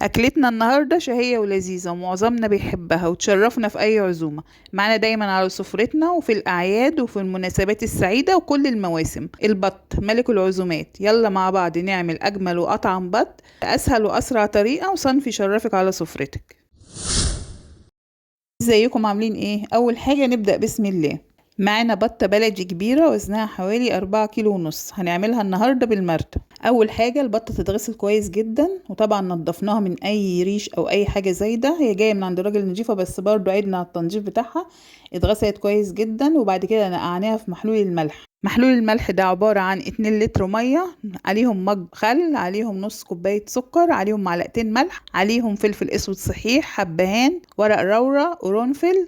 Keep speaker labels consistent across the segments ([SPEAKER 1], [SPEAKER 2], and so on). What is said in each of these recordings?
[SPEAKER 1] أكلتنا النهاردة شهية ولذيذة ومعظمنا بيحبها وتشرفنا في أي عزومة. معانا دايما على سفرتنا وفي الأعياد وفي المناسبات السعيدة وكل المواسم البط ملك العزومات. يلا مع بعض نعمل أجمل وأطعم بط أسهل وأسرع طريقة وصنف يشرفك على سفرتك. ازيكم عاملين ايه؟ أول حاجة نبدأ بسم الله. معانا بطة بلدي كبيرة وزنها حوالي 4 كيلو ونص، هنعملها النهاردة بالمرتة. أول حاجة البطة تتغسل كويس جدا، وطبعا نضفناها من أي ريش أو أي حاجة زايدة، هي جاية من عند راجل نضيفة بس برضو عيدنا على التنظيف بتاعها. اتغسلت كويس جدا وبعد كده نقعناها في محلول الملح. محلول الملح ده عبارة عن 2 لتر مية، عليهم مج خل، عليهم نص كوباية سكر، عليهم معلقتين ملح، عليهم فلفل اسود صحيح، حبهان، ورق لورا، قرنفل،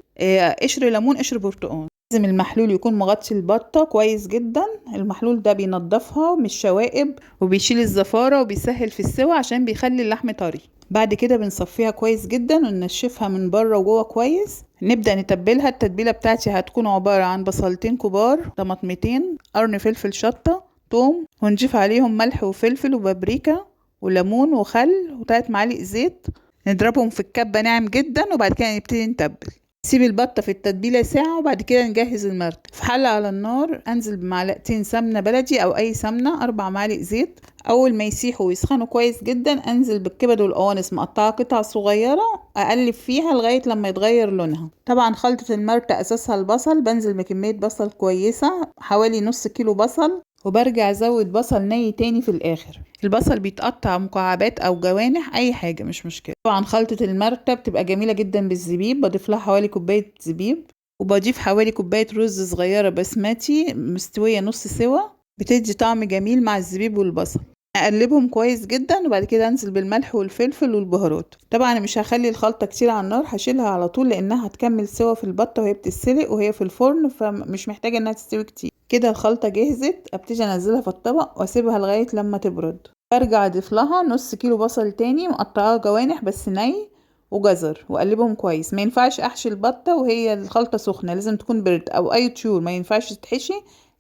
[SPEAKER 1] قشر ليمون، قشر برتقال. لازم المحلول يكون مغطي البطة كويس جدا. المحلول ده بينضفها من الشوائب وبيشيل الزفارة وبيسهل في السوى عشان بيخلي اللحم طري. بعد كده بنصفيها كويس جدا وننشفها من بره وجوه كويس. نبدأ نتبلها. التتبيلة بتاعتي هتكون عبارة عن بصلتين كبار، طماطمتين، قرن فلفل شطة، توم، ونضيف عليهم ملح وفلفل وبابريكا وليمون وخل و3 معالق زيت. نضربهم في الكبة ناعم جدا وبعد كده نبتدي نتبل. سيب البطة في التتبيلة ساعة وبعد كده نجهز المرتة. في حلة على النار انزل بمعلقتين سمنة بلدي او اي سمنة، 4 معالق زيت. اول ما يسيحوا ويسخنوا كويس جدا انزل بالكبد والقوانص مقطعة قطع صغيرة، اقلب فيها لغاية لما يتغير لونها. طبعا خلطة المرتة اساسها البصل، بنزل بكمية بصل كويسة حوالي نص كيلو بصل، وبرجع ازود بصل ني تاني في الاخر. البصل بيتقطع مكعبات او جوانح اي حاجة مش مشكلة. طبعا خلطة المرتة بتبقى جميلة جدا بالزبيب، بضيف لها حوالي كوباية زبيب، وبضيف حوالي كوباية رز صغيرة بسمتي مستوية نص سوا، بتدي طعم جميل مع الزبيب والبصل. اقلبهم كويس جدا وبعد كده انزل بالملح والفلفل والبهارات. طبعا انا مش هخلي الخلطة كتير على النار، هشيلها على طول لانها هتكمل سوا في البطة وهي بتتسلق وهي في الفرن، فمش محتاجة انها تستوي كتير. كده الخلطة جهزت، ابتدي انزلها في الطبق واسيبها لغاية لما تبرد. برجع اضيف لها نص كيلو بصل تاني مقطعاه جوانح بس ني، وجزر، واقلبهم كويس. ما ينفعش احشي البطة وهي الخلطة سخنة، لازم تكون برد، او اي طيور ما ينفعش تتحشي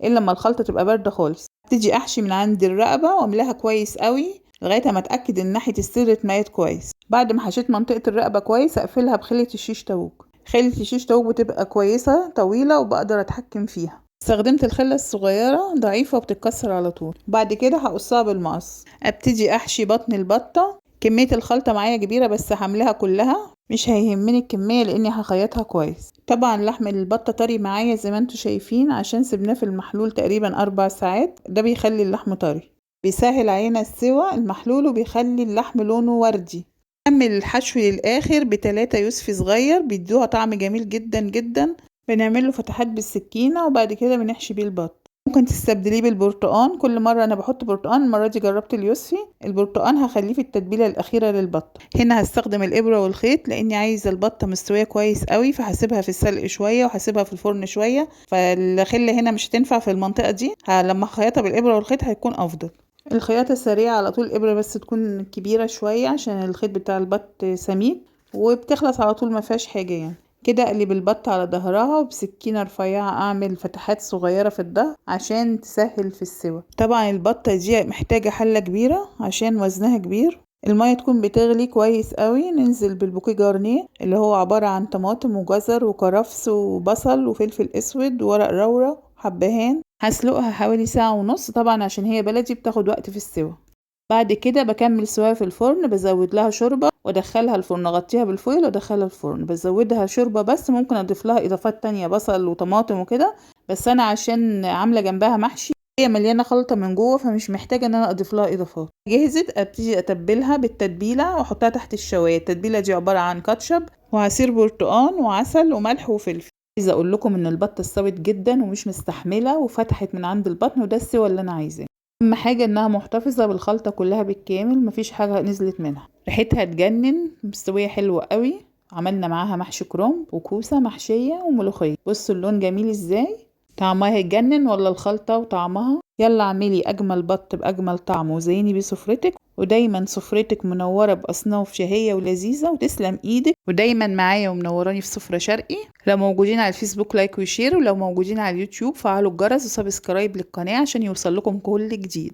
[SPEAKER 1] الا لما الخلطة تبقى باردة خالص. ابتدي احشي من عند الرقبة واملاها كويس قوي لغاية ما اتاكد ان ناحية الصدر اتميت كويس. بعد ما حشيت منطقة الرقبة كويس اقفلها بخلة الشيش تاووك. خلة الشيش تاووك بتبقى كويسة طويلة وبقدر اتحكم فيها. استخدمت الخلة الصغيرة ضعيفة وبتتكسر على طول. بعد كده هقصها بالمقص. ابتدي احشي بطن البطة. كمية الخلطة معايا كبيرة بس هملاها كلها، مش هيهمني الكمية لاني هخيطها كويس. طبعا لحم البطة طري معايا زي ما انتوا شايفين عشان سيبناه في المحلول تقريبا 4 ساعات، ده بيخلي اللحم طري، بيسهل علينا السوى المحلول وبيخلي اللحم لونه وردي. كمل الحشو للاخر ب3 يوسفي صغير بيدوها طعم جميل جدا جدا. بنعمله فتحات بالسكينة وبعد كده بنحشي بيه البط. ممكن تستبدليه بالبرتقان، كل مرة انا بحط برتقان، المرة دي جربت اليوسفي. البرتقان هخليه في التتبيلة الاخيرة للبط. هنا هستخدم الابرة والخيط لاني عايزة البطة مستوية كويس قوي، فهسيبها في السلق شوية وهسيبها في الفرن شوية، فالخلة هنا مش هتنفع في المنطقة دي، لما اخيطها بالابرة والخيط هيكون افضل. الخياطة السريعة على طول، الابرة بس تكون كبيرة شوية عشان الخيط بتاع البط سميك، وبتخلص على طول ما فيهاش حاجة يعني. كده اقلب البطة على ظهرها وبسكينة رفيعة اعمل فتحات صغيرة في الظهر عشان تسهل في السوى. طبعا البطة دي محتاجة حلة كبيرة عشان وزنها كبير. المية تكون بتغلي كويس قوي. ننزل بالبوكيه جارنيه اللي هو عبارة عن طماطم وجزر وكرفس وبصل وفلفل اسود وورق لورا وحبهان. هسلقها حوالي ساعة ونص طبعا عشان هي بلدي بتاخد وقت في السوى. بعد كده بكمل سواها في الفرن، بزود لها شوربة وادخلها الفرن، اغطيها بالفويل وادخلها الفرن. بزودها شوربة بس، ممكن اضيف لها اضافات تانية بصل وطماطم وكده، بس انا عشان عاملة جنبها محشي هي مليانة خلطة من جوه فمش محتاجة ان انا اضيف لها اضافات. جهزت، ابتدي اتبلها بالتتبيلة واحطها تحت الشواية. التتبيلة دي عبارة عن كاتشب وعصير برتقان وعسل وملح وفلفل. عايزة اقول لكم ان البطة استوت جدا ومش مستحملة وفتحت من عند البطن، وده السوى اللي انا عايزاه. اهم حاجه انها محتفظه بالخلطه كلها بالكامل، مفيش حاجه نزلت منها. ريحتها تجنن، مستويه حلوه قوي. عملنا معاها محشي كرنب وكوسه محشيه وملوخيه. بصوا اللون جميل ازاي، طعمها هيجنن ولا الخلطه وطعمها. يلا اعملي اجمل بط باجمل طعم وزيني بيه سفرتك، ودايما سفرتك منوره باصناف شهيه ولذيذه، وتسلم ايدك. ودايما معايا ومنوراني في سفره شرقي. لو موجودين على الفيسبوك لايك وشير، ولو موجودين على اليوتيوب فعلوا الجرس وسبسكرايب للقناه عشان يوصل لكم كل جديد.